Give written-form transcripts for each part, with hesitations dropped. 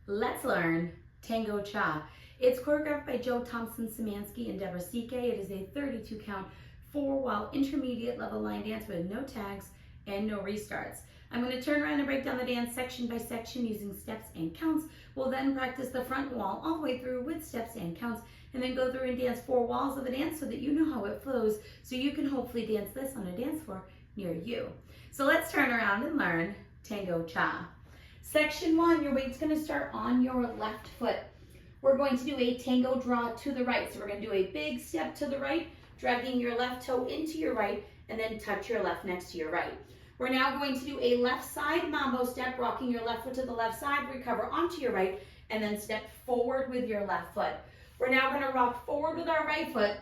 Let's learn Tango Cha. It's choreographed by Thompson, Szymanski, and Deborah. It is a 32 count, 4-while intermediate level line dance with no tags and no restarts. I'm going to turn around and break down the dance section by section using steps and counts. We'll then practice the front wall all the way through with steps and counts, and then go through and dance 4 walls of the dance so that you know how it flows, so you can hopefully dance this on a dance floor near you. So let's turn around and learn Tango Cha. Section 1, your weight's going to start on your left foot. We're going to do a tango draw to the right. So we're going to do a big step to the right, dragging your left toe into your right, and then touch your left next to your right. We're now going to do a left side mambo step, rocking your left foot to the left side, recover onto your right, and then step forward with your left foot. We're now going to rock forward with our right foot,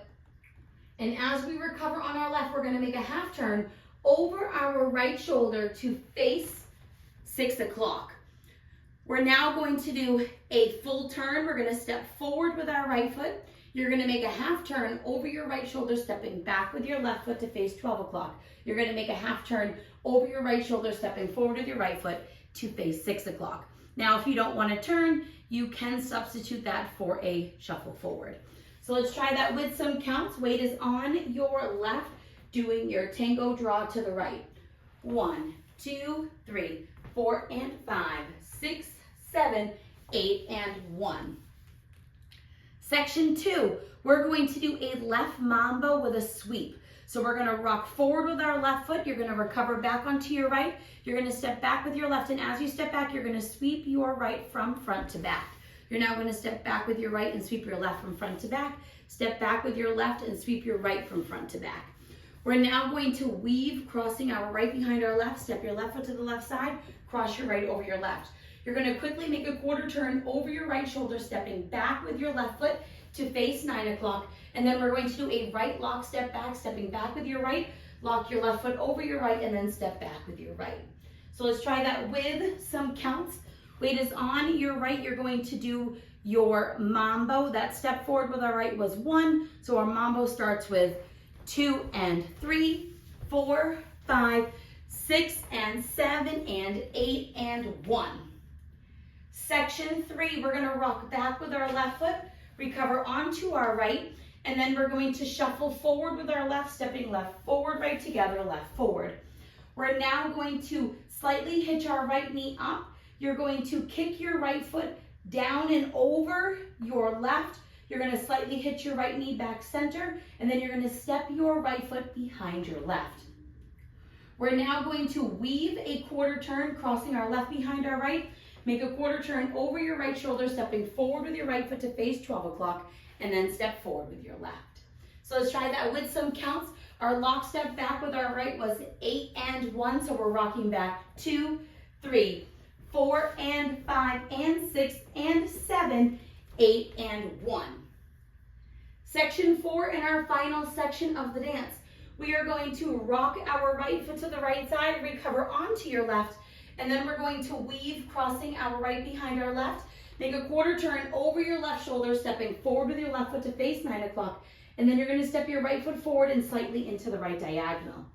and as we recover on our left, we're going to make a half turn over our right shoulder to face 6 o'clock. We're now going to do a full turn. We're going to step forward with our right foot. You're going to make a half turn over your right shoulder, stepping back with your left foot to face 12 o'clock. You're going to make a half turn over your right shoulder, stepping forward with your right foot to face 6 o'clock. Now, if you don't want to turn, you can substitute that for a shuffle forward. So let's try that with some counts. Weight is on your left, doing your tango draw to the right. 1, 2, 3, 4, and 5, 6, 7, 8, and 1. Section 2, we're going to do a left mambo with a sweep. So we're going to rock forward with our left foot. You're going to recover back onto your right. You're going to step back with your left, and as you step back, you're going to sweep your right from front to back. You're now going to step back with your right and sweep your left from front to back. Step back with your left and sweep your right from front to back. We're now going to weave, crossing our right behind our left. Step your left foot to the left side, cross your right over your left. You're going to quickly make a quarter turn over your right shoulder, stepping back with your left foot to face 9 o'clock. And then we're going to do a right lock step back, stepping back with your right, lock your left foot over your right, and then step back with your right. So let's try that with some counts. Weight is on your right. You're going to do your mambo. That step forward with our right was 1. So our mambo starts with 2 and 3, 4, 5, 6 and 7 and 8 and 1. Section 3, we're going to rock back with our left foot, recover onto our right, and then we're going to shuffle forward with our left, stepping left forward, right together, left forward. We're now going to slightly hitch our right knee up. You're going to kick your right foot down and over your left. You're going to slightly hitch your right knee back center, and then you're going to step your right foot behind your left. We're now going to weave a quarter turn, crossing our left behind our right. Make a quarter turn over your right shoulder, stepping forward with your right foot to face 12 o'clock, and then step forward with your left. So let's try that with some counts. Our lock step back with our right was 8 and 1, so we're rocking back 2, 3, 4 and 5 and 6 and 7, 8 and 1. Section 4, in our final section of the dance, we are going to rock our right foot to the right side, recover onto your left, and then we're going to weave, crossing our right behind our left. Make a quarter turn over your left shoulder, stepping forward with your left foot to face 9 o'clock, and then you're going to step your right foot forward and slightly into the right diagonal.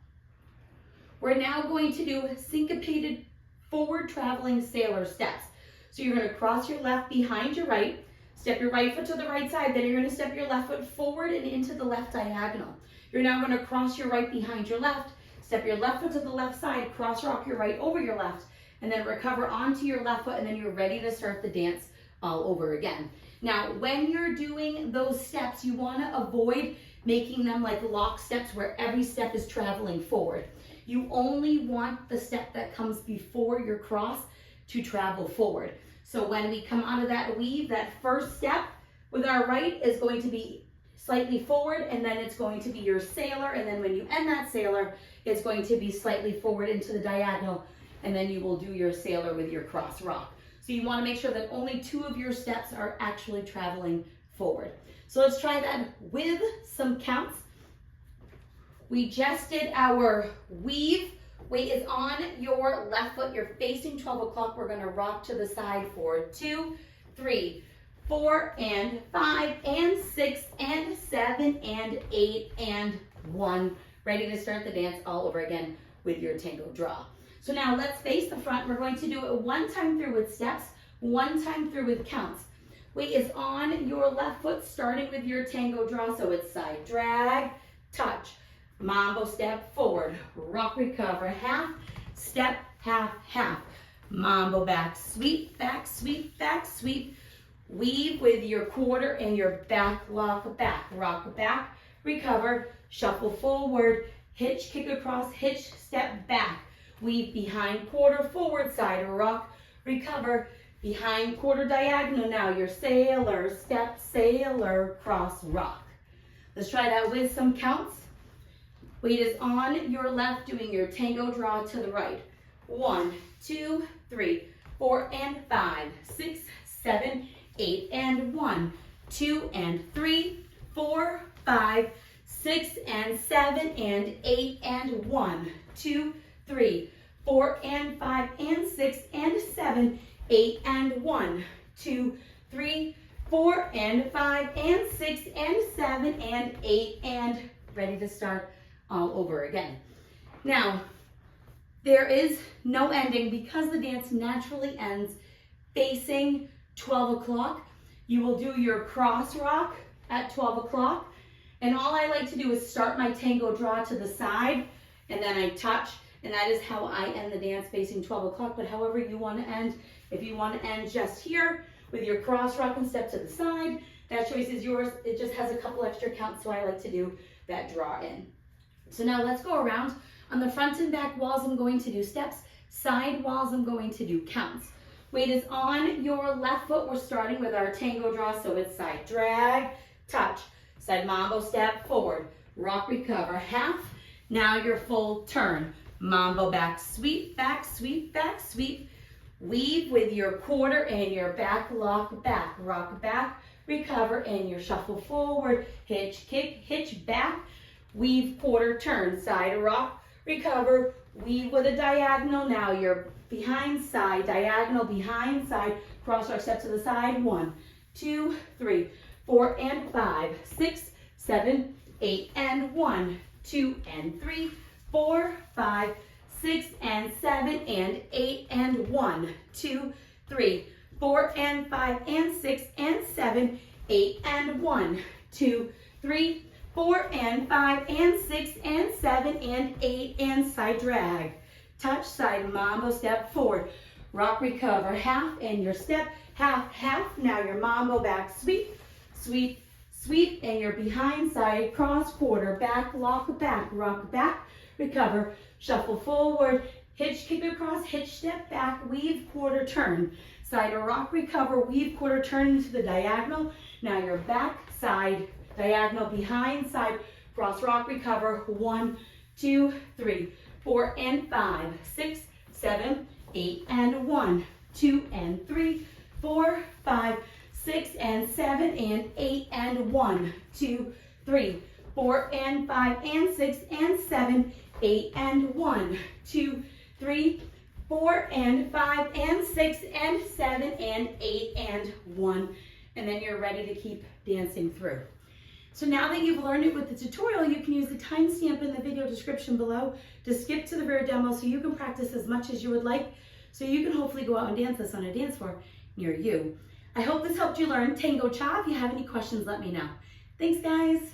We're now going to do syncopated forward traveling sailor steps. So you're going to cross your left behind your right, step your right foot to the right side, then you're going to step your left foot forward and into the left diagonal. You're now going to cross your right behind your left, step your left foot to the left side, cross rock your right over your left, and then recover onto your left foot, and then you're ready to start the dance all over again. Now, when you're doing those steps, you want to avoid making them like lock steps where every step is traveling forward. You only want the step that comes before your cross to travel forward. So when we come out of that weave, that first step with our right is going to be slightly forward, and then it's going to be your sailor, and then when you end that sailor, it's going to be slightly forward into the diagonal, and then you will do your sailor with your cross rock. So you want to make sure that only 2 of your steps are actually traveling forward. So let's try that with some counts. We just did our weave. Weight is on your left foot. You're facing 12 o'clock. We're going to rock to the side for 2, 3, 4 and 5 and 6 and 7 and 8 and 1. Ready to start the dance all over again with your tango draw. So now let's face the front. We're going to do it 1 time through with steps. one time through with counts. Weight is on your left foot, starting with your tango draw, so it's side drag, touch, mambo step forward, rock, recover, half, step, half, half, mambo back, sweep, weave with your quarter and your back, lock, back, rock, back, recover, shuffle forward, hitch, kick across, hitch, step back, weave behind quarter, forward side, rock, recover, behind quarter diagonal now, your sailor, step, sailor, cross, rock. Let's try that with some counts. Weight is on your left, doing your tango draw to the right. 1, 2, 3, 4, and 5, 6, 7, 8, and 1, 2, and 3, 4, 5, 6, and 7, and 8, and 1, 2, 3, 4, and 5, and 6, and 7, 8, and 1, 2, 3, 4, and 5, and 6, and 7, and 8, and ready to start all over again. Now, there is no ending because the dance naturally ends facing 12 o'clock. You will do your cross rock at 12 o'clock. And all I like to do is start my tango draw to the side, and then I touch, and that is how I end the dance facing 12 o'clock. But however you want to end, if you want to end just here with your cross rock and step to the side, that choice is yours. It just has a couple extra counts, so I like to do that draw in. So now let's go around. On the front and back walls, I'm going to do steps. Side walls, I'm going to do counts. Weight is on your left foot. We're starting with our tango draw, so it's side drag, touch, side mambo step forward, rock, recover, half. Now your full turn. Mambo back, sweep, weave with your quarter and your back, lock, back, rock, back, recover, and your shuffle forward, hitch, kick, hitch, back, weave, quarter, turn, side, rock, recover, weave with a diagonal. Now you're behind side, diagonal, behind side, cross rock, step to the side, 1, 2, 3, 4, and 5, 6, 7, 8, and 1, 2, and 3, 4, 5, 6, and 7, and 8, and 1, 2, 3, 4, and 5, and 6, and 7, 8, and 1, 2, 3, 4, and 5, and 6, and 7, and 8, and side drag. Touch, side mambo, step forward. Rock, recover, half, and your step, half, half. Now your mambo back, sweep, and your behind side, cross, quarter, back, lock, back, rock, back, recover, shuffle forward, hitch, kick across, hitch, step back, weave, quarter, turn. Side or rock, recover, weave, quarter, turn into the diagonal. Now your back, side, diagonal, behind side, cross, rock, recover, 1, 2, 3, 4, and 5, 6, 7, 8, and 1, 2, and 3, 4, 5, 6, and 7, and 8, and 1, 2, 3, 4, and 5, and 6, and 7, 8, and 1, 2, 3, 4, and 5, and 6, and 7, and 8, and 1. And then you're ready to keep dancing through. So now that you've learned it with the tutorial, you can use the timestamp in the video description below to skip to the rear demo so you can practice as much as you would like, so you can hopefully go out and dance this on a dance floor near you. I hope this helped you learn Tango Cha. If you have any questions, let me know. Thanks, guys.